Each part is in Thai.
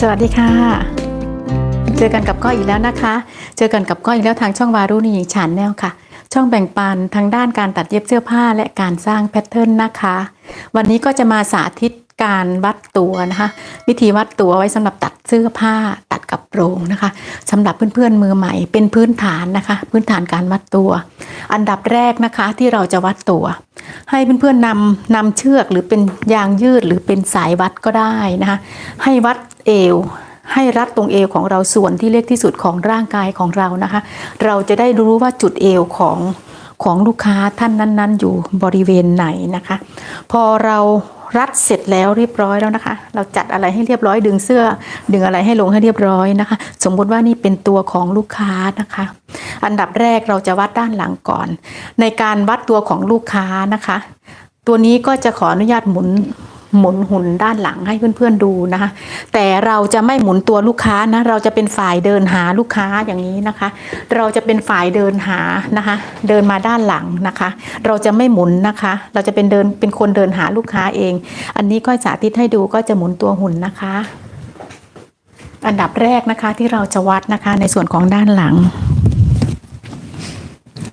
สวัสดีค่ะเจอกันกับก้อยอีกแล้วนะคะเจอกันกับก้อยอีกแล้วทางช่องวารุณีชาแนลค่ะช่องแบ่งปันทางด้านการตัดเย็บเสื้อผ้าและการสร้างแพทเทิร์นนะคะวันนี้ก็จะมาสาธิตการวัดตัวนะคะวิธีวัดตัวไว้สำหรับตัดเสื้อผ้าตัดกับโปรงนะคะสำหรับเพื่อนๆมือใหม่เป็นพื้นฐานนะคะพื้นฐานการวัดตัวอันดับแรกนะคะที่เราจะวัดตัวให้เพื่อนๆนำเชือกหรือเป็นยางยืดหรือเป็นสายวัดก็ได้นะคะให้วัดเอวให้รัดตรงเอวของเราส่วนที่เล็กที่สุดของร่างกายของเรานะคะเราจะได้รู้ว่าจุดเอวของลูกค้าท่านนั้นๆอยู่บริเวณไหนนะคะพอเรารัดเสร็จแล้วเรียบร้อยแล้วนะคะเราจัดอะไรให้เรียบร้อยดึงเสื้อดึงอะไรให้ลงให้เรียบร้อยนะคะสมมติว่านี่เป็นตัวของลูกค้านะคะอันดับแรกเราจะวัดด้านหลังก่อนในการวัดตัวของลูกค้านะคะตัวนี้ก็จะขออนุญาตหมุนหุ่นด้านหลังให้เพื่อนๆดูนะคะแต่เราจะไม่หมุนตัวลูกค้านะเราจะเป็นฝ่ายเดินหาลูกค้าอย่างนี้นะคะเราจะเป็นฝ่ายเดินหานะคะเดินมาด้านหลังนะคะเราจะไม่หมุนนะคะเราจะเป็นคนเดินหาลูกค้าเองอันนี้ก็สาธิตให้ดูก็จะหมุนตัวหุ่นนะคะอันดับแรกนะคะที่เราจะวัดนะคะในส่วนของด้านหลัง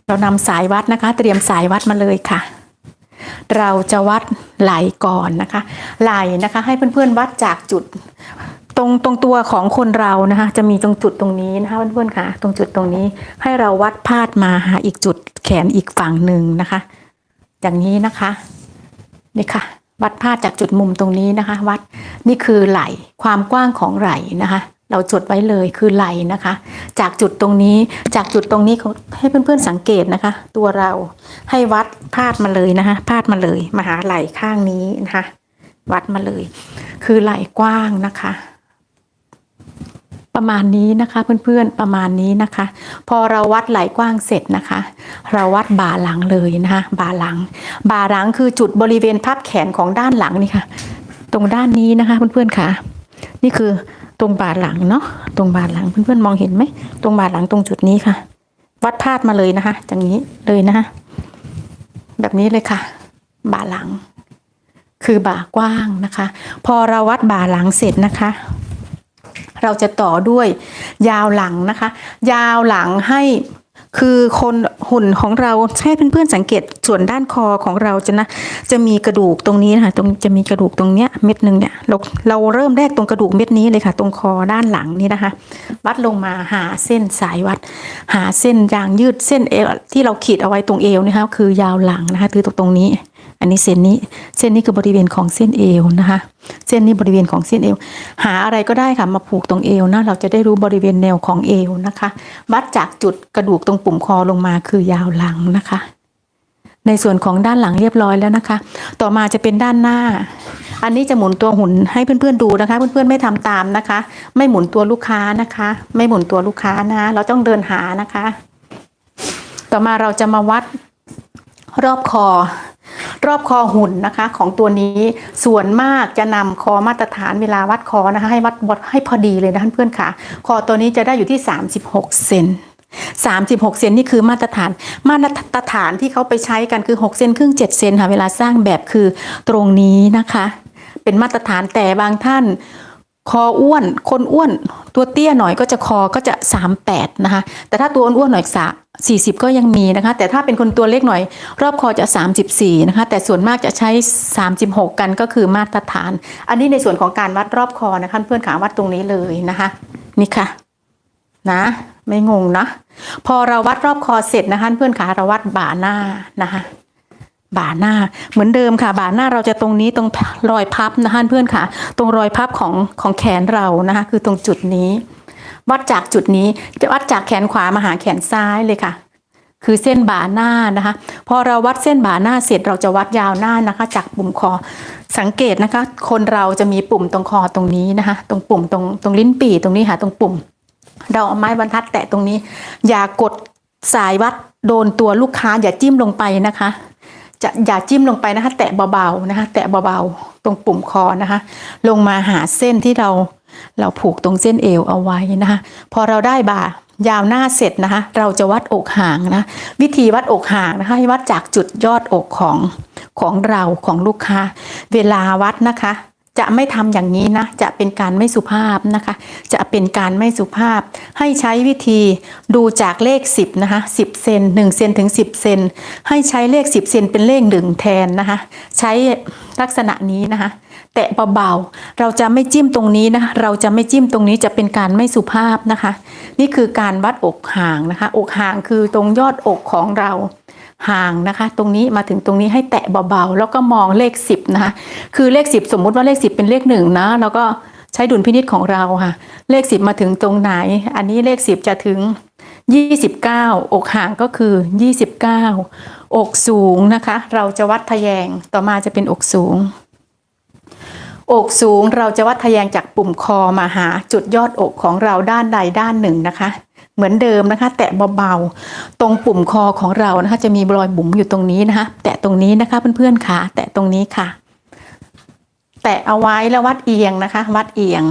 เรานำสายวัดนะคะเตรียมสายวัดมาเลยค่ะเราจะวัดไหล่ก่อนนะคะไหล่นะคะให้เพื่อนๆวัดจากจุดตรงตัวของคนเรานะคะจะมีตรงจุดตรงนี้นะคะเพื่อนๆค่ะตรงจุดตรงนี้ให้เราวัดพาดมาหาอีกจุดแขนอีกฝั่งหนึ่งนะคะอย่างนี้นะคะนี่ค่ะวัดพาดจากจุดมุมตรงนี้นะคะวัดนี่คือไหล่ความกว้างของไหล่นะคะเราจดไว้เลยคือไหล่นะคะจากจุดตรงนี้ให้เพื่อนๆสังเกตนะคะตัวเราให้วัดพาดมาเลยนะคะพาดมาเลยมาหาไหล่ข้างนี้นะคะวัดมาเลยคือไหล่กว้างนะคะประมาณนี้นะคะเพื่อนๆประมาณนี้นะคะพอเราวัดไหล่กว้างเสร็จนะคะเราวัดบ่าหลังเลยนะคะบ่าหลังคือจุดบริเวณพับแขนของด้านหลังนี่ค่ะตรงด้านนี้นะคะเพื่อนๆค่ะนี่คือตรงบ่าหลังเนาะตรงบ่าหลังเพื่อนๆมองเห็นไหมตรงบ่าหลังตรงจุดนี้ค่ะวัดพาดมาเลยนะคะอย่างนี้เลยนะคะแบบนี้เลยค่ะบ่าหลังคือบ่ากว้างนะคะพอเราวัดบ่าหลังเสร็จนะคะเราจะต่อด้วยยาวหลังนะคะยาวหลังให้คือคนหุ่นของเราให้เพื่อนๆสังเกตส่วนด้านคอของเราจะมีกระดูกตรงนี้นะคะจะมีกระดูกตรงเนี้ยเม็ดหนึ่งเนี่ยเราเริ่มแรกตรงกระดูกเม็ดนี้เลยค่ะตรงคอด้านหลังนี่นะคะวัดลงมาหาเส้นสายวัดหาเส้นยางยืดเส้นเอวที่เราขีดเอาไว้ตรงเอวนะคะคือยาวหลังนะคะคือตรงนี้อันนี้เส้นนี้คือบริเวณของเส้นเอวนะคะเส้นนี้บริเวณของเส้นเอวหาอะไรก็ได้ค่ะมาผูกตรงเอวนะเราจะได้รู้บริเวณแนวของเอวนะคะวัดจากจุดกระดูกตรงปุ่มคอลงมาคือยาวหลังนะคะในส่วนของด้านหลังเรียบร้อยแล้วนะคะต่อมาจะเป็นด้านหน้าอันนี้จะหมุนตัวหุ่นให้เพื่อนๆดูนะคะเพื่อนๆไม่ทำตามนะคะไม่หมุนตัวลูกค้านะคะไม่หมุนตัวลูกค้านะเราต้องเดินหานะคะต่อมาเราจะมาวัดรอบคอหุ่นนะคะของตัวนี้ส่วนมากจะนำคอมาตรฐานเวลาวัดคอนะคะให้วัดให้พอดีเลยนะเพื่อนๆค่ะคอตัวนี้จะได้อยู่ที่36 เซน36 เซนนี่คือมาตรฐานที่เขาไปใช้กันคือ6 เซนครึ่ง7 เซนค่ะเวลาสร้างแบบคือตรงนี้นะคะเป็นมาตรฐานแต่บางท่านคออ้วนคนอ้วนตัวเตี้ยหน่อยก็จะคอก็จะ38นะคะแต่ถ้าตัวอ้วนหน่อย40ก็ยังมีนะคะแต่ถ้าเป็นคนตัวเล็กหน่อยรอบคอจะ34นะคะแต่ส่วนมากจะใช้36กันก็คือมาตรฐานอันนี้ในส่วนของการวัดรอบคอนะคะเพื่อนขาวัดตรงนี้เลยนะคะนี่ค่ะนะไม่งงนะพอเราวัดรอบคอเสร็จนะคะเพื่อนขาเราวัดบ่าหน้านะคะบ่าหน้าเหมือนเดิมค่ะบ่าหน้าเราจะตรงนี้ตรงรอยพับนะคะเพื่อนค่ะตรงรอยพับของแขนเรานะคะคือตรงจุดนี้วัดจากจุดนี้จะวัดจากแขนขวามาหาแขนซ้ายเลยค่ะคือเส้นบ่าหน้านะคะพอเราวัดเส้นบ่าหน้าเสร็จเราจะวัดยาวหน้านะคะจากปุ่มคอสังเกตนะคะคนเราจะมีปุ่มตรงคอตรงนี้นะคะตรงปุ่มตรงลิ้นปี่ตรงนี้ค่ะตรงปุ่มเราเอาไม้บรรทัดแตะตรงนี้อย่ากดสายวัดโดนตัวลูกค้าอย่าจิ้มลงไปนะคะอย่าจิ้มลงไปนะคะแตะเบาๆนะคะแตะเบาๆตรงปุ่มคอนะคะลงมาหาเส้นที่เราผูกตรงเส้นเอวเอาไว้นะคะพอเราได้บ่ายาวหน้าเสร็จนะคะเราจะวัดอกห่างนะวิธีวัดอกห่างนะคะให้วัดจากจุดยอดอกของเราของลูกค้าเวลาวัดนะคะ จะไม่ทำอย่างนี้นะจะเป็นการไม่สุภาพนะคะจะเป็นการไม่สุภาพให้ใช้วิธีดูจากเลข10นะคะ10เซน1เซนถึง10เซนให้ใช้เลข10เซนเป็นเลข1แทนนะคะใช้ลักษณะนี้นะคะแตะเบาๆเราจะไม่จิ้มตรงนี้นะคะเราจะไม่จิ้มตรงนี้จะเป็นการไม่สุภาพนะคะนี่คือการวัดอกห่างนะคะอกห่างคือตรงยอดอกของเราห่างนะคะตรงนี้มาถึงตรงนี้ให้แตะเบาๆแล้วก็มองเลข10นะคะคือเลข10สมมุติว่าเลข10เป็นเลข1นะแล้วก็ใช้ดุลพินิจของเราค่ะเลข10มาถึงตรงไหนอันนี้เลข10จะถึง29อกห่างก็คือ29อกสูงนะคะเราจะวัดทะแยงต่อมาจะเป็นอกสูงอกสูงเราจะวัดทะแยงจากปุ่มคอมาหาจุดยอดอกของเราด้านใดด้านหนึ่งนะคะเหมือนเดิมนะคะแตะเบาๆตรงปุ่มคอของเรานะคะจะมีรอยบุ๋มอยู่ตรงนี้นะคะแตะตรงนี้นะคะเพื่อนๆค่ะแตะตรงนี้ค่ะแตะเอาไว้แล้ววัดเอียงนะคะวัดเอียง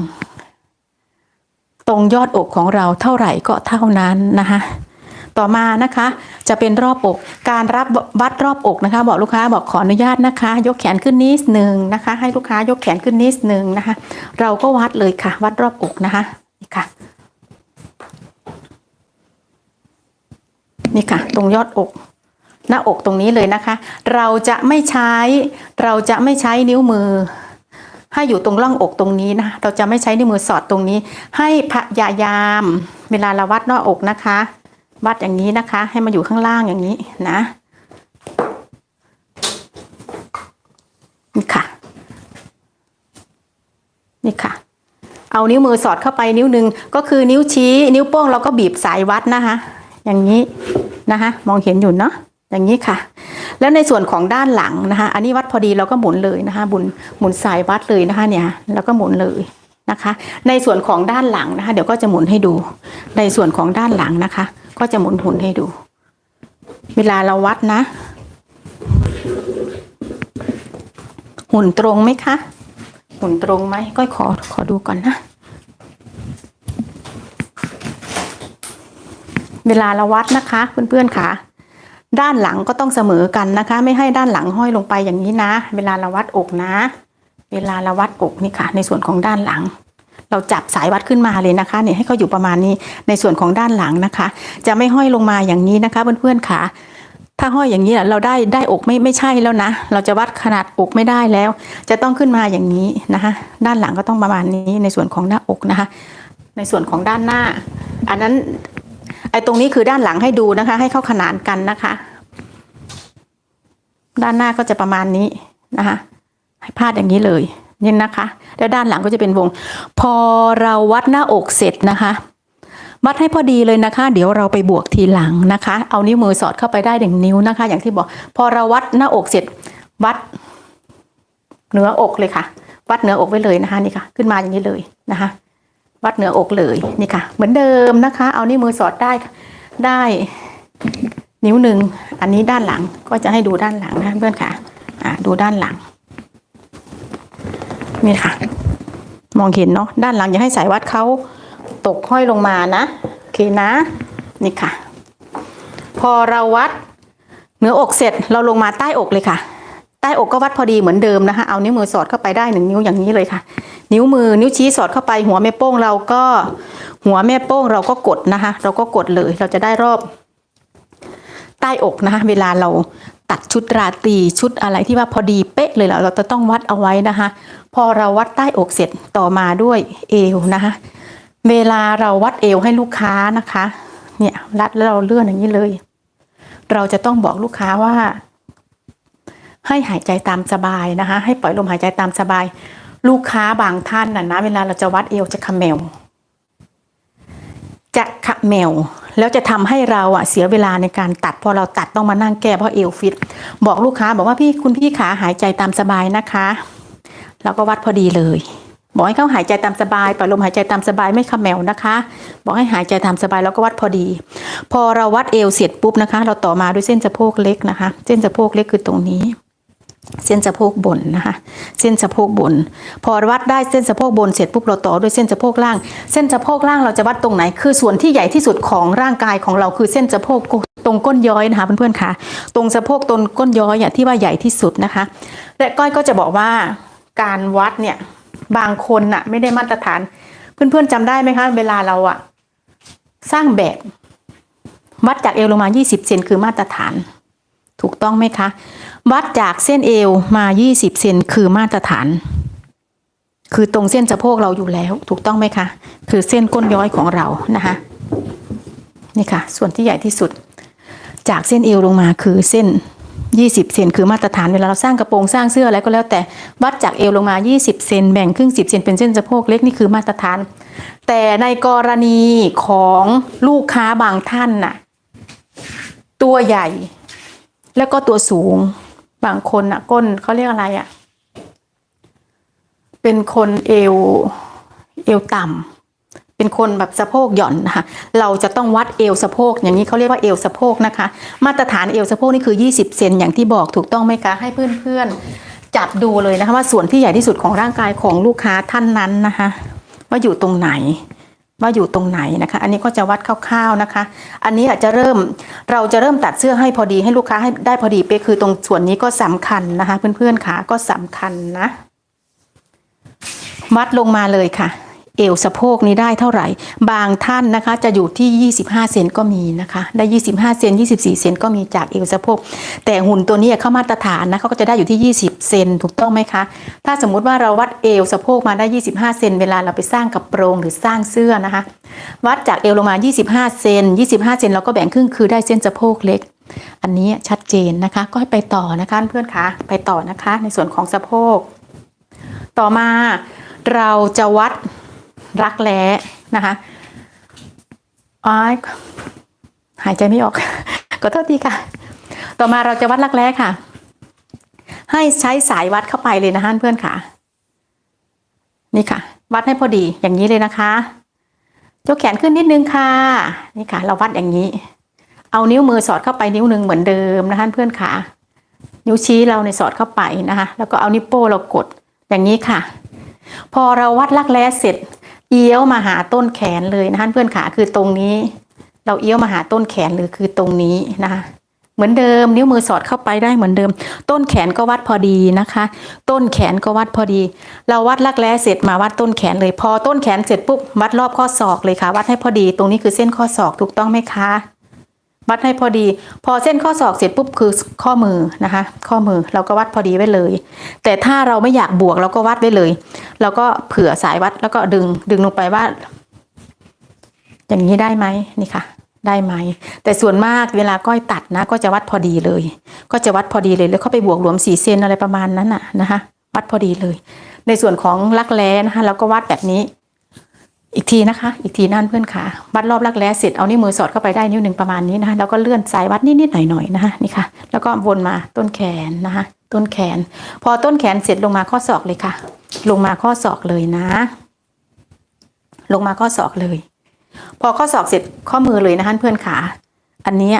ตรงยอดอกของเราเท่าไหร่ก็เท่านั้นนะคะต่อมานะคะจะเป็นรอบอกการรับวัดรอบอกนะคะบอกลูกค้าบอกขออนุญาตนะคะยกแขนขึ้นนิดนึงนะคะให้ลูกค้ายกแขนขึ้นนิดนึงนะคะเราก็วัดเลยค่ะวัดรอบอกนะคะนี่ค่ะนี่ค่ะตรงยอดอกหน้าอกตรงนี้เลยนะคะเราจะไม่ใช้นิ้วมือให้อยู่ตรงร่องอกตรงนี้นะเราจะไม่ใช้นิ้วมือสอดตรงนี้ให้พยายามเวลาเราวัดหน้าอกนะคะวัดอย่างนี้นะคะให้มาอยู่ข้างล่างอย่างนี้นะนี่ค่ะนี่ค่ะเอานิ้วมือสอดเข้าไปนิ้วหนึ่งก็คือนิ้วชี้นิ้วโป้งเราก็บีบสายวัดนะคะอย่างนี้นะคะมองเห็นอยู่เนาะอย่างนี้ค่ะแล้วในส่วนของด้านหลังนะคะอันนี้วัดพอดีเราก็หมุนเลยนะคะหมุนสายวัดเลยนะคะเนี่ยแล้วก็หมุนเลยนะคะในส่วนของด้านหลังนะคะเดี๋ยวก็จะหมุนให้ดูในส่วนของด้านหลังนะคะก็จะหมุนให้ดูเวลาเราวัดนะหุ่นตรงไหมคะหุ่นตรงไหมก็ขอดูก่อนนะเวลาเราวัดนะคะเพื่อนๆค่ะด้านหลังก็ต้องเสมอกันนะคะไม่ให้ด้านหลังห้อยลงไปอย่างนี้นะเวลาเราวัดอกนะเวลาเราวัดอกนี่ค่ะในส่วนของด้านหลังเราจับสายวัดขึ้นมาเลยนะคะเนี่ยให้เขาอยู่ประมาณนี้ในส่วนของด้านหลังนะคะจะไม่ห้อยลงมาอย่างนี้นะคะเพื่อนๆค่ะถ้าห้อยอย่างนี้เราได้อกไม่ใช่แล้วนะเราจะวัดขนาดอกไม่ได้แล้วจะต้องขึ้นมาอย่างนี้นะคะด้านหลังก็ต้องประมาณนี้ในส่วนของหน้าอกนะคะในส่วนของด้านหน้าอันนั้นไอ้ตรงนี้คือด้านหลังให้ดูนะคะให้เข้าขนานกันนะคะด้านหน้าก็จะประมาณนี้นะคะให้พาดอย่างนี้เลยนี่นะคะแล้วด้านหลังก็จะเป็นวงพอเราวัดหน้าอกเสร็จนะคะวัดให้พอดีเลยนะคะเดี๋ยวเราไปบวกทีหลังนะคะเอานิ้วมือสอดเข้าไปได้1 นิ้วนะคะอย่างที่บอกพอเราวัดหน้าอกเสร็จวัดเหนืออกเลยค่ะวัดเหนืออกไว้เลยนะคะนี่ค่ะขึ้นมาอย่างนี้เลยนะคะวัดเหนืออกเลยนี่ค่ะเหมือนเดิมนะคะเอานิ้วมือสอดได้นิ้วหนึ่งอันนี้ด้านหลังก็จะให้ดูด้านหลังนะเพื่อนค่ะดูด้านหลังนี่ค่ะมองเห็นเนาะด้านหลังอย่าให้สายวัดเขาตกห้อยลงมานะโอเคนะนี่ค่ะพอเราวัดเหนืออกเสร็จเราลงมาใต้อกเลยค่ะใต้อกก็วัดพอดีเหมือนเดิมนะคะเอานิ้วมือสอดเข้าไปได้1 นิ้วอย่างนี้เลยค่ะนิ้วชี้สอดเข้าไปหัวแม่โป้งเราก็กดนะคะเราก็กดเลยเราจะได้รอบใต้อกนะคะเวลาเราตัดชุดราตรีชุดอะไรที่ว่าพอดีเป๊ะเลยเราจะต้องวัดเอาไว้นะคะพอเราวัดใต้อกเสร็จต่อมาด้วยเอวนะคะเวลาเราวัดเอวให้ลูกค้านะคะเนี่ยรัดแล้วเราเลื่อนอย่างนี้เลยเราจะต้องบอกลูกค้าว่าให้หายใจตามสบายนะคะให้ปล่อยลมหายใจตามสบายลูกค้าบางท่านนะเวลาเราจะวัดเอวจะขมแมวแล้วจะทำให้เราเสียเวลาในการตัดพอเราตัดต้องมานั่งแก้เพราะเอวฟิตบอกลูกค้าบอกว่าคุณพี่ขาหายใจตามสบายนะคะเราก็วัดพอดีเลยบอกให้เขาหายใจตามสบายปล่อยลมหายใจตามสบายไม่ขมแมวนะคะบอกให้หายใจตามสบายแล้วก็วัดพอดีพอเราวัดเอวเสร็จปุ๊บนะคะเราต่อมาด้วยเส้นสะโพกเล็กนะคะเส้นสะโพกเล็กคือตรงนี้เส้นสะโพกบนนะคะเส้นสะโพกบนพอวัดได้เส้นสะโพกบนเสร็จปุ๊บเราต่อด้วยเส้นสะโพกล่างเส้นสะโพกล่างเราจะวัดตรงไหนคือส่วนที่ใหญ่ที่สุดของร่างกายของเราคือเส้นสะโพกตรงก้นย้อยนะคะเพื่อนๆค่ะตรงสะโพกตรงก้นย้อยที่ว่าใหญ่ที่สุดนะคะและก้อยก็จะบอกว่าการวัดเนี่ย บางคนน่ะไม่ได้มาตรฐานเพื่อนๆจำได้ไหมคะเวลาเราอะสร้างแบบวัดจากเอวลงมา20 เซนคือมาตรฐานถูกต้องไหมคะวัดจากเส้นเอวมา20 เซนคือมาตรฐานคือตรงเส้นสะโพกเราอยู่แล้วถูกต้องไหมคะคือเส้นก้นย้อยของเรานะคะนี่ค่ะส่วนที่ใหญ่ที่สุดจากเส้นเอวลงมาคือเส้น20 เซนคือมาตรฐานเวลาเราสร้างกระโปรงสร้างเสื้ออะไรก็แล้วแต่วัดจากเอวลงมา20 เซนแบ่งครึ่ง10 เซนเป็นเส้นสะโพกเล็กนี่คือมาตรฐานแต่ในกรณีของลูกค้าบางท่านน่ะตัวใหญ่แล้วก็ตัวสูงบางคนน่ะก้นเขาเรียกอะไรอ่ะเป็นคนเอวต่ำเป็นคนแบบสะโพกหย่อนนะคะเราจะต้องวัดเอวสะโพกอย่างนี้เขาเรียกว่าเอวสะโพกนะคะมาตรฐานเอวสะโพกนี่คือ20 เซนอย่างที่บอกถูกต้องไหมคะให้เพื่อนๆจับดูเลยนะคะว่าส่วนที่ใหญ่ที่สุดของร่างกายของลูกค้าท่านนั้นนะคะว่าอยู่ตรงไหนนะคะอันนี้ก็จะวัดคร่าวๆนะคะอันนี้อาจจะเราจะเริ่มตัดเสื้อให้พอดีให้ลูกค้าให้ได้พอดีเป๊ะคือตรงส่วนนี้ก็สำคัญนะคะเพื่อนๆค่ะก็สำคัญนะวัดลงมาเลยค่ะเอวสะโพกนี้ได้เท่าไหร่บางท่านนะคะจะอยู่ที่25 เซนก็มีนะคะได้25 เซน24 เซนก็มีจากเอวสะโพกแต่หุ่นตัวนี้เข้ามาตรฐานนะเขาก็จะได้อยู่ที่20 เซนถูกต้องไหมคะถ้าสมมุติว่าเราวัดเอวสะโพกมาได้25 เซนเวลาเราไปสร้างกระโปรงหรือสร้างเสื้อนะคะวัดจากเอวลงมา25 เซน25 เซนเราก็แบ่งครึ่งคือได้เส้นสะโพกเล็กอันนี้ชัดเจนนะคะก็ให้ไปต่อนะคะเพื่อนคะไปต่อนะคะในส่วนของสะโพกต่อมาเราจะวัดรักแร้นะคะหายใจไม่ออกขอโทษทีค่ะต่อมาเราจะวัดรักแร้ค่ะให้ใช้สายวัดเข้าไปเลยนะคะเพื่อนค่ะนี่ค่ะวัดให้พอดีอย่างนี้เลยนะคะยกแขนขึ้นนิดนึงค่ะนี่ค่ะเราวัดอย่างนี้เอานิ้วมือสอดเข้าไปนิ้วหนึ่งเหมือนเดิมนะคะเพื่อนค่ะนิ้วชี้เราในสอดเข้าไปนะคะแล้วก็เอานิ้วโป้เรากดอย่างนี้ค่ะพอเราวัดรักแร้เสร็จเอี้ยวมาหาต้นแขนเลยนะคะเพื่อนขาคือตรงนี้เราเอี้ยวมาหาต้นแขนหรือคือตรงนี้นะคะเหมือนเดิมนิ้วมือสอดเข้าไปได้เหมือนเดิมต้นแขนก็วัดพอดีนะคะต้นแขนก็วัดพอดีเราวัดรักแร้เสร็จมาวัดต้นแขนเลยพอต้นแขนเสร็จปุ๊บวัดรอบข้อศอกเลยค่ะวัดให้พอดีตรงนี้คือเส้นข้อศอกถูกต้องไหมคะวัดให้พอดีพอเส้นข้อศอกเสร็จปุ๊บคือข้อมือนะคะข้อมือเราก็วัดพอดีไว้เลยแต่ถ้าเราไม่อยากบวกเราก็วัดไว้เลยเราก็เผื่อสายวัดแล้วก็ดึงลงไปว่าอย่างนี้ได้ไหมนี่ค่ะได้ไหมแต่ส่วนมากเวลาก้อยตัดนะก็จะวัดพอดีเลยก็จะวัดพอดีเลยแล้วเข้าไปบวกรวม4 เซนอะไรประมาณนั้นนะคะวัดพอดีเลยในส่วนของรักแร้นะคะเราก็วัดแบบนี้อีกทีนะคะอีกทีนั่นเพื่อนค่ะวัดรอบรักแร้เสร็จเอานิ้วมือสอดเข้าไปได้นิ้วหนึ่งประมาณนี้นะคะแล้วก็เลื่อนสายวัดนิดๆหน่อยๆนะคะนี่ค่ะแล้วก็วนมาต้นแขนนะคะต้นแขนพอต้นแขนเสร็จลงมาข้อศอกเลยค่ะลงมาข้อศอกเลยนะลงมาข้อศอกเลยพอข้อศอกเสร็จข้อมือเลยนะคะเพื่อนขาอันนี้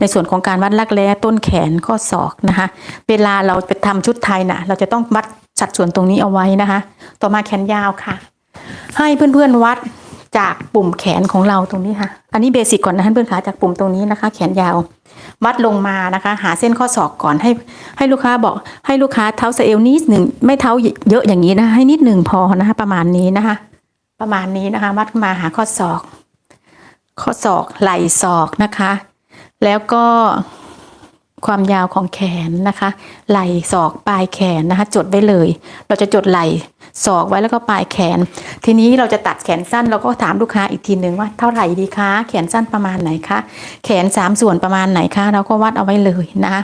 ในส่วนของการวัดรักแร้ต้นแขนข้อศอกนะคะเวลาเราไปทำชุดไทยน่ะเราจะต้องวัดสัดส่วนตรงนี้เอาไว้นะคะต่อมาแขนยาวค่ะให้เพื่อนๆวัดจากปุ่มแขนของเราตรงนี้ค่ะอันนี้เบสิกก่อนนะเพื่อนขาจากปุ่มตรงนี้นะคะแขนยาววัดลงมานะคะหาเส้นข้อศอกก่อนให้ลูกค้าบอกให้ลูกค้าเท้าสะเอวนิดหนึ่งไม่เท้าเยอะอย่างนี้นะให้นิดหนึ่งพอนะคะประมาณนี้นะคะประมาณนี้นะคะวัดมาหาข้อศอกไหล่ศอกนะคะแล้วก็ความยาวของแขนนะคะไหล่ศอกปลายแขนนะคะจดไว้เลยเราจะจดไหล่ศอกไว้แล้วก็ปลายแขนทีนี้เราจะตัดแขนสั้นเราก็ถามลูกค้าอีกทีหนึ่งว่าเท่าไหร่ดีคะแขนสั้นประมาณไหนคะแขน3 ส่วนประมาณไหนคะเราก็วัดเอาไว้เลยนะคะ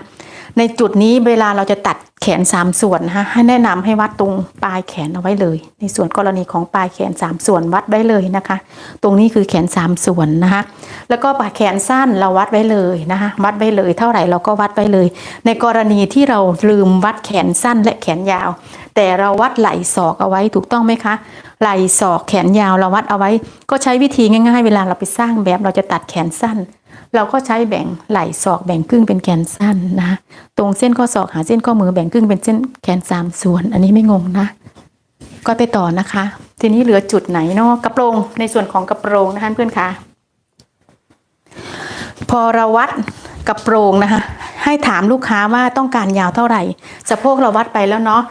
ในจุดนี้เวลาเราจะตัดแขน3 ส่วนนะคะให้แนะนำให้วัดตรงปลายแขนเอาไว้เลยในส่วนกรณีของปลายแขน3 ส่วนวัดไว้เลยนะคะตรงนี้คือแขน3 ส่วนนะคะแล้วก็ปลายแขนสั้นเราวัดไว้เลยนะคะวัดไว้เลยเท่าไหร่เราก็วัดไว้เลยในกรณีที่เราลืมวัดแขนสั้นและแขนยาวแต่เราวัดไหล่ศอกเอาไว้ถูกต้องไหมคะไหล่ศอกแขนยาวเราวัดเอาไว้ก็ใช้วิธีง่ายๆเวลาเราไปสร้างแบบเราจะตัดแขนสั้นเราก็ใช้แบ่งไหล่ศอกแบ่งครึ่งเป็นแขนสั้นนะตรงเส้นข้อศอกหาเส้นข้อมือแบ่งครึ่งเป็นเส้นแขน3 ส่วนอันนี้ไม่งงนะก็ไปต่อนะคะทีนี้เหลือจุดไหนเนาะกระโปรงในส่วนของกระโปรงนะคะเพื่อนคะพอเราวัดกระโปรงนะคะให้ถามลูกค้าว่าต้องการยาวเท่าไหร่สะโพกเราวัดไปแล้วเนาะ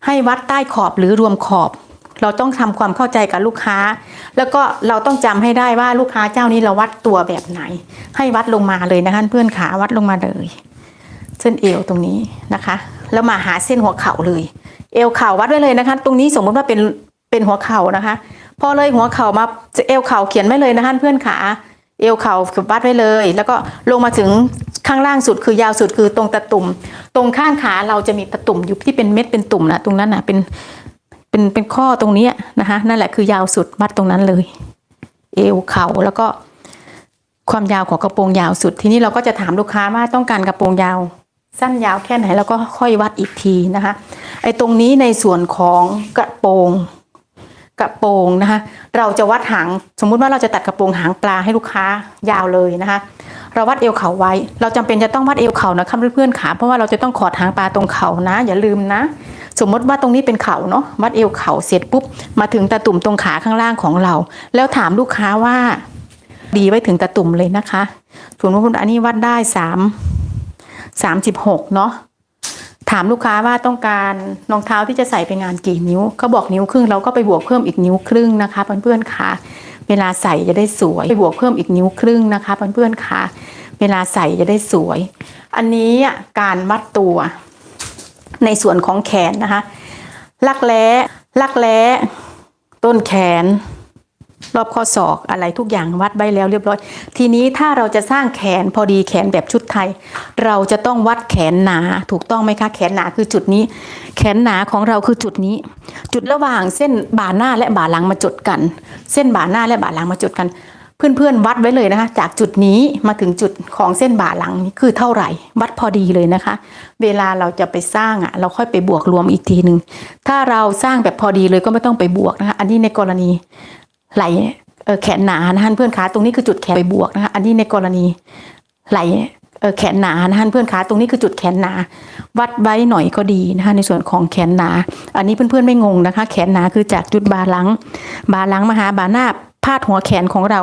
ให้วัดใต้ขอบหรือรวมขอบ เราต้องทำความเข้าใจกับลูกค้า แล้วก็เราต้องจำให้ได้ว่าลูกค้าเจ้านี้เราวัดตัวแบบไหน ให้วัดลงมาเลยนะคะเพื่อนขาวัดลงมาเลยเส้นเอวตรงนี้นะคะแล้วมาหาเส้นหัวเข่าเลยเอวเข่าวัดไว้เลยนะคะตรงนี้สมมติว่าเป็นหัวเข่านะคะพอเลยหัวเข่ามาเอวเข่าเขียนไว้เลยนะคะเพื่อนขาเอวเข่าวัดไว้เลยแล้วก็ลงมาถึงข้างล่างสุดคือยาวสุดคือตรงตะตุ่มตรงข้างขาเราจะมีตะตุ่มอยู่ที่เป็นเม็ดเป็นตุ่มนะตรงนั้นนะเป็นข้อตรงนี้นะคะนั่นแหละคือยาวสุดวัดตรงนั้นเลยเอวเข่าแล้วก็ความยาวของกระโปรงยาวสุดทีนี้เราก็จะถามลูกค้าว่าต้องการกระโปรงยาวสั้นยาวแค่ไหนแล้วก็ค่อยวัดอีกทีนะคะไอ้ตรงนี้ในส่วนของกระโปรงนะคะเราจะวัดหางสมมุติว่าเราจะตัดกระโปรงหางปลาให้ลูกค้ายาวเลยนะคะเราวัดเอวเข่าไว้เราจำเป็นจะต้องวัดเอวเข่านะคะเพื่อนๆขาเพราะว่าเราจะต้องขอดหางปลาตรงเข่านะอย่าลืมนะสมมติว่าตรงนี้เป็นเข่าเนาะวัดเอวเข่าเสร็จปุ๊บมาถึงตะตุ่มตรงขาข้างล่างของเราแล้วถามลูกค้าว่าดีไว้ถึงตะตุ่มเลยนะคะส่วนว่าอันนี้วัดได้36เนาะถามลูกค้าว่าต้องการรองเท้าที่จะใส่ไปงานกี่นิ้วเขาบอกนิ้วครึ่งเราก็ไปบวกเพิ่มอีกนิ้วครึ่งนะคะเพื่อนๆค่ะเวลาใส่จะได้สวยไปบวกเพิ่มอีกนิ้วครึ่งนะคะเพื่อนๆค่ะเวลาใส่จะได้สวยอันนี้การมัดตัวในส่วนของแขนนะคะลักแร้ต้นแขนรอบข้อศอกอะไรทุกอย่างวัดไว้แล้วเรียบร้อยทีนี้ถ้าเราจะสร้างแขนพอดีแขนแบบชุดไทยเราจะต้องวัดแขนหนาถูกต้องไหมคะแขนหนาคือจุดนี้แขนหนาของเราคือจุดนี้จุดระหว่างเส้นบ่าหน้าและบ่าหลังมาจดกันเส้นบ่าหน้าและบ่าหลังมาจดกันเพื่อนๆวัดไว้เลยนะคะจากจุดนี้มาถึงจุดของเส้นบ่าหลังนี้คือเท่าไหร่วัดพอดีเลยนะคะเวลาเราจะไปสร้างเราค่อยไปบวกรวมอีกทีหนึ่งถ้าเราสร้างแบบพอดีเลยก็ไม่ต้องไปบวกนะคะอันนี้ในกรณีไหลแขนหนานะคะเพื่อนขาตรงนี้คือจุดแขนไปบวกนะคะอันนี้ในกรณีไหลแขนหนานะคะเพื่อนขาตรงนี้คือจุดแขนหนาวัดไว้หน่อยก็ดีนะคะในส่วนของแขนหนาอันนี้เพื่อนๆไม่งงนะคะแขนหนาคือจากจุดบ่าหลังมาหาบ่าหน้าพาดหัวแขนของเรา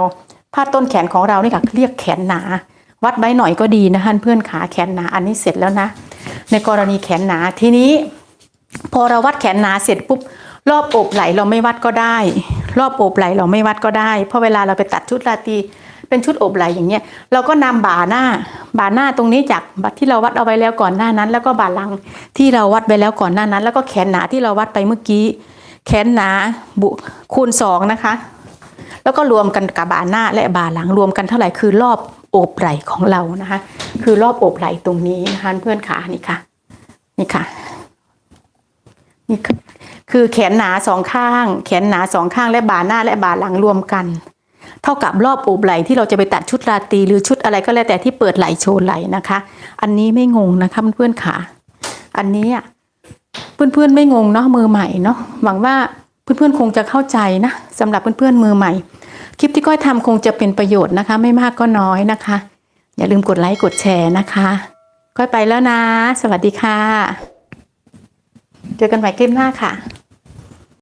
พาดต้นแขนของเรานี่ค่ะเรียกแขนหนาวัดไว้หน่อยก็ดีนะคะเพื่อนขาแขนหนาอันนี้เสร็จแล้วนะในกรณีแขนหนาทีนี้พอเราวัดแขนหนาเสร็จปุ๊บรอบอกไหล่เราไม่วัดก็ได้รอบอกไหล่เราไม่วัดก็ได้เพราะเวลาเราไปตัดชุดราตรีเป็นชุดอกไหล่อย่างเงี้ยเราก็นำบ่าหน้าตรงนี้จากที่เราวัดเอาไว้แล้วก่อนหน้านั้นแล้วก็บ่าหลังที่เราวัดไว้แล้วก่อนหน้านั้นแล้วก็แขนหนาที่เราวัดไปเมื่อกี้แขนหนาคูณ2นะคะแล้วก็รวมกันกับบ่าหน้าและบ่าหลังรวมกันเท่าไหร่คือรอบอกไหล่ของเรานะคะคือรอบอกไหล่ตรงนี้นะคะเพื่อนขานี่ค่ะนี่คือแขนหนา2ข้างแขนหนา2ข้างและบ่าหน้าและบ่าหลังรวมกันเท่ากับรอบอกไหล่ที่เราจะไปตัดชุดราตรีหรือชุดอะไรก็แล้วแต่ที่เปิดไหล่โชว์ไหล่นะคะอันนี้ไม่งงนะคะเพื่อนขาอันนี้เพื่อนไม่งงเนาะมือใหม่เนาะหวังว่าเพื่อนคงจะเข้าใจนะสำหรับเพื่อนมือใหม่คลิปที่ก้อยทำคงจะเป็นประโยชน์นะคะไม่มากก็น้อยนะคะอย่าลืมกดไลค์กดแชร์นะคะก้อยไปแล้วนะสวัสดีค่ะเจอกันใหม่คลิปหน้าค่ะ